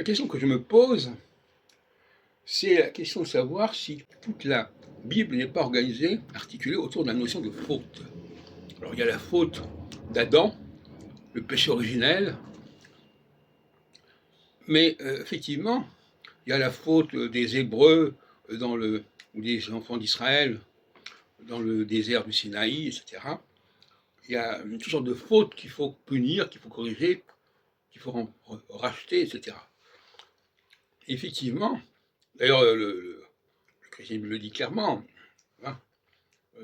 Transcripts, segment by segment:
La question que je me pose, c'est la question de savoir si toute la Bible n'est pas organisée, articulée autour de la notion de faute. Alors il y a la faute d'Adam, le péché originel, mais effectivement, il y a la faute des Hébreux ou des enfants d'Israël dans le désert du Sinaï, etc. Il y a toutes sortes de fautes qu'il faut punir, qu'il faut corriger, qu'il faut racheter, etc. Effectivement, d'ailleurs, le chrétien le dit clairement, hein,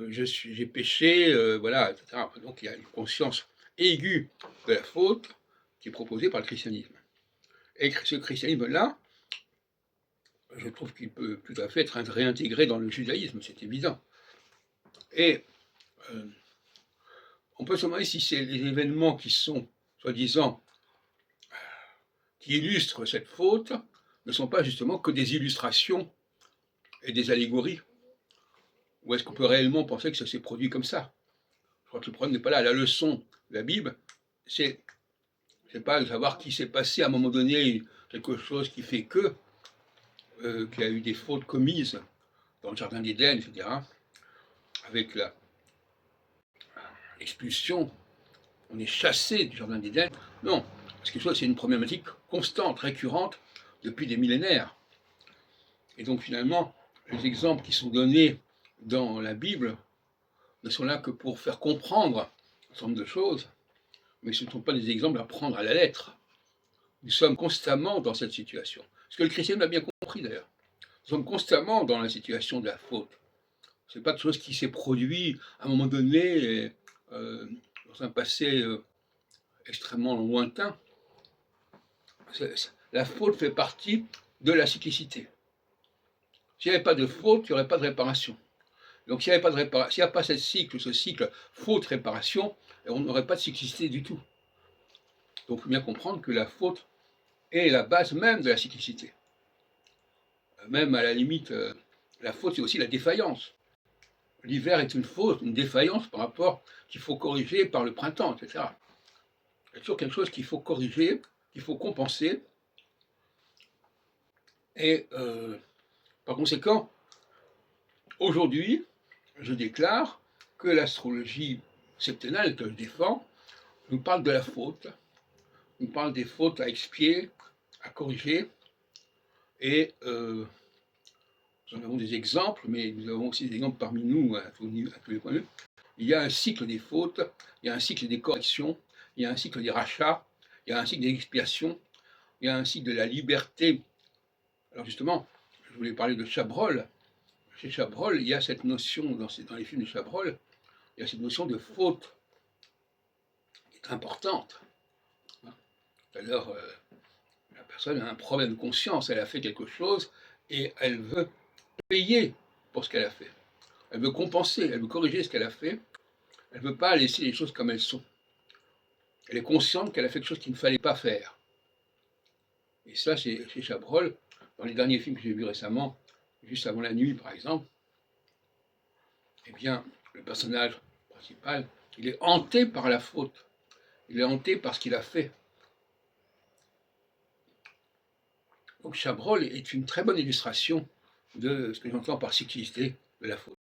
j'ai péché, voilà, etc. Donc il y a une conscience aiguë de la faute qui est proposée par le christianisme. Et ce christianisme-là, je trouve qu'il peut tout à fait être réintégré dans le judaïsme, c'est évident. Et on peut se demander si les événements qui sont, soi-disant, qui illustrent cette faute, ne sont pas justement que des illustrations et des allégories. Ou est-ce qu'on peut réellement penser que ça s'est produit comme ça? Je crois que le problème n'est pas là. La leçon de la Bible, c'est pas de savoir qui s'est passé à un moment donné, quelque chose qui fait qu'il y a eu des fautes commises dans le jardin d'Éden, etc., avec l'expulsion, on est chassé du jardin d'Éden. Non, parce que c'est une problématique constante, récurrente, depuis des millénaires. Et donc finalement, les exemples qui sont donnés dans la Bible ne sont là que pour faire comprendre un certain nombre de choses, mais ce ne sont pas des exemples à prendre à la lettre. Nous sommes constamment dans cette situation. Ce que le christianisme a bien compris d'ailleurs. Nous sommes constamment dans la situation de la faute. Ce n'est pas quelque chose qui s'est produit à un moment donné, dans un passé extrêmement lointain. La faute fait partie de la cyclicité. S'il n'y avait pas de faute, il n'y aurait pas de réparation. Donc s'il n'y a pas ce cycle faute-réparation, on n'aurait pas de cyclicité du tout. Donc il faut bien comprendre que la faute est la base même de la cyclicité. Même à la limite, la faute c'est aussi la défaillance. L'hiver est une faute, une défaillance par rapport qu'il faut corriger par le printemps, etc. Il y a toujours quelque chose qu'il faut corriger, qu'il faut compenser. Et par conséquent, aujourd'hui, je déclare que l'astrologie septennale que je défends nous parle de la faute, nous parle des fautes à expier, à corriger, et nous avons des exemples, mais nous avons aussi des exemples parmi nous à tous les points de vue. Il y a un cycle des fautes, il y a un cycle des corrections, il y a un cycle des rachats, il y a un cycle des expiations, il y a un cycle de la liberté. Alors justement, je voulais parler de Chabrol. Chez Chabrol, il y a cette notion, dans les films de Chabrol, il y a cette notion de faute qui est importante. Alors, la personne a un problème de conscience, elle a fait quelque chose et elle veut payer pour ce qu'elle a fait. Elle veut compenser, elle veut corriger ce qu'elle a fait. Elle ne veut pas laisser les choses comme elles sont. Elle est consciente qu'elle a fait quelque chose qu'il ne fallait pas faire. Et ça, c'est chez Chabrol, dans les derniers films que j'ai vus récemment, Juste avant la nuit par exemple, eh bien, le personnage principal, il est hanté par la faute. Il est hanté par ce qu'il a fait. Donc Chabrol est une très bonne illustration de ce que j'entends par cyclicité de la faute.